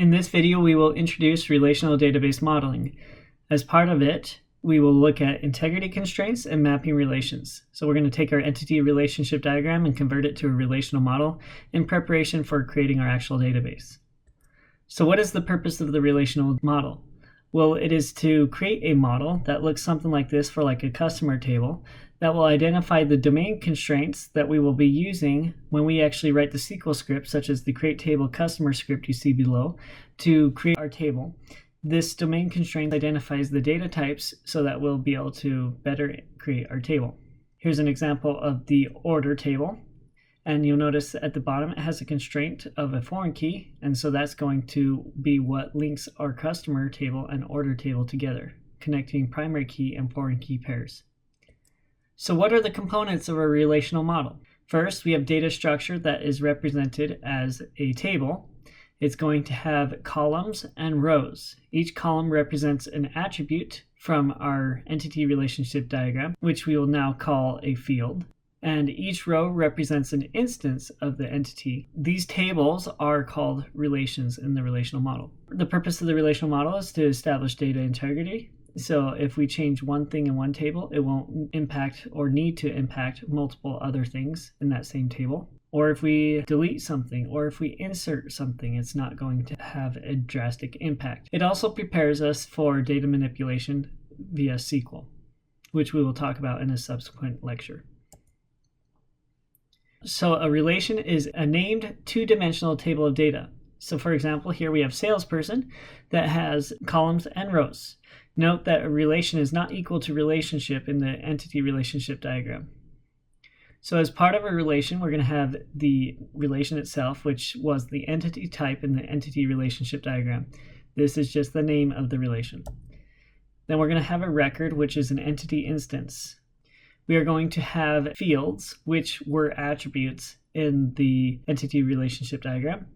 In this video, we will introduce relational database modeling. As part of it, we will look at integrity constraints and mapping relations. So we're going to take our entity relationship diagram and convert it to a relational model in preparation for creating our actual database. So what is the purpose of the relational model? Well, it is to create a model that looks something like this for like a customer table that will identify the domain constraints that we will be using when we actually write the SQL script, such as the create table customer script you see below, to create our table. This domain constraint identifies the data types so that we'll be able to better create our table. Here's an example of the order table. And you'll notice at the bottom it has a constraint of a foreign key, and so that's going to be what links our customer table and order table together, connecting primary key and foreign key pairs. So what are the components of a relational model? First, we have data structure that is represented as a table. It's going to have columns and rows. Each column represents an attribute from our entity relationship diagram, which we will now call a field. And each row represents an instance of the entity. These tables are called relations in the relational model. The purpose of the relational model is to establish data integrity. So if we change one thing in one table, it won't impact or need to impact multiple other things in that same table. Or if we delete something, or if we insert something, it's not going to have a drastic impact. It also prepares us for data manipulation via SQL, which we will talk about in a subsequent lecture. So a relation is a named two-dimensional table of data. So for example, here we have salesperson that has columns and rows. Note that a relation is not equal to relationship in the entity relationship diagram. So as part of a relation, we're going to have the relation itself, which was the entity type in the entity relationship diagram. This is just the name of the relation. Then we're going to have a record, which is an entity instance. We are going to have fields, which were attributes in the entity relationship diagram.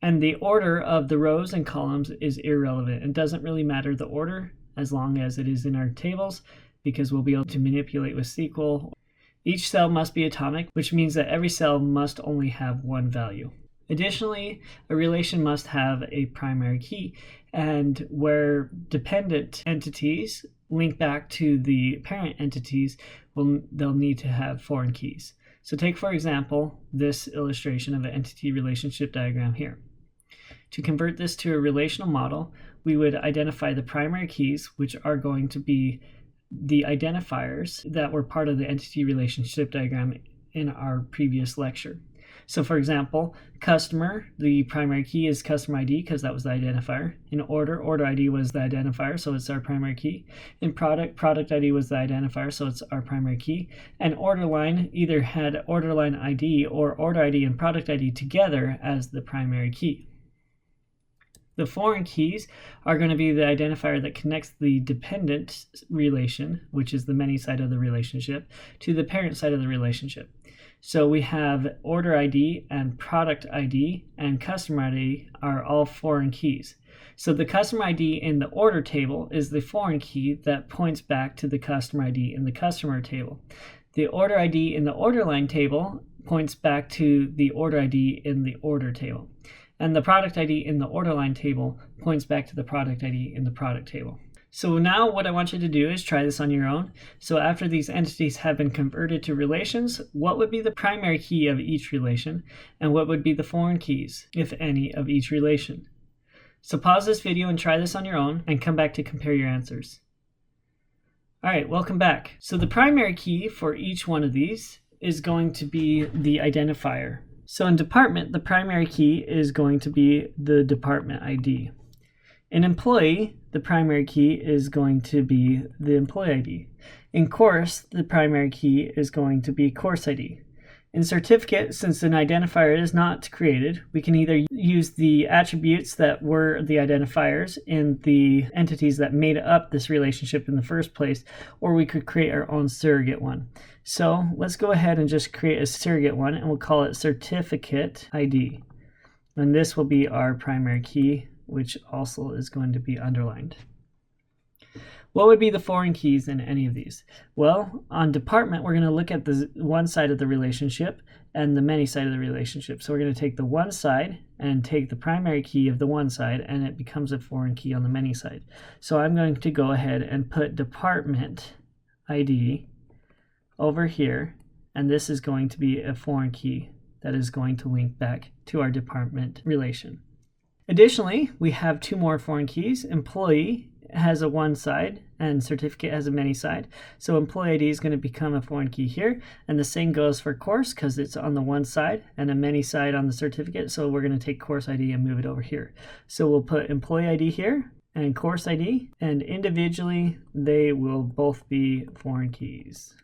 And the order of the rows and columns is irrelevant. It doesn't really matter the order as long as it is in our tables, because we'll be able to manipulate with SQL. Each cell must be atomic, which means that every cell must only have one value. Additionally, a relation must have a primary key, and where dependent entities link back to the parent entities, they'll need to have foreign keys. So take, for example, this illustration of an entity relationship diagram here. To convert this to a relational model, we would identify the primary keys, which are going to be the identifiers that were part of the entity relationship diagram in our previous lecture. So for example, customer, the primary key is customer ID because that was the identifier. In order ID was the identifier, so it's our primary key. In product ID was the identifier, so it's our primary key. And order line either had order line ID or order ID and product ID together as the primary key. The foreign keys are going to be the identifier that connects the dependent relation, which is the many side of the relationship, to the parent side of the relationship. So we have order ID and product ID and customer ID are all foreign keys. So the customer ID in the order table is the foreign key that points back to the customer ID in the customer table. The order ID in the order line table points back to the order ID in the order table. And the product ID in the order line table points back to the product ID in the product table. So now what I want you to do is try this on your own. So after these entities have been converted to relations, what would be the primary key of each relation? And what would be the foreign keys, if any, of each relation? So pause this video and try this on your own and come back to compare your answers. All right, welcome back. So the primary key for each one of these is going to be the identifier. So in department, the primary key is going to be the department ID. In employee, the primary key is going to be the employee ID. In course, the primary key is going to be course ID. In certificate, since an identifier is not created, we can either use the attributes that were the identifiers in the entities that made up this relationship in the first place, or we could create our own surrogate one. So let's go ahead and just create a surrogate one, and we'll call it certificate ID. And this will be our primary key, which also is going to be underlined. What would be the foreign keys in any of these? Well, on department, we're going to look at the one side of the relationship and the many side of the relationship. So we're going to take the one side and take the primary key of the one side, and it becomes a foreign key on the many side. So I'm going to go ahead and put department ID over here, and this is going to be a foreign key that is going to link back to our department relation. Additionally, we have two more foreign keys. Employee has a one side and certificate has a many side. So employee ID is going to become a foreign key here. And the same goes for course because it's on the one side and a many side on the certificate. So we're going to take course ID and move it over here. So we'll put employee ID here and course ID, and individually they will both be foreign keys.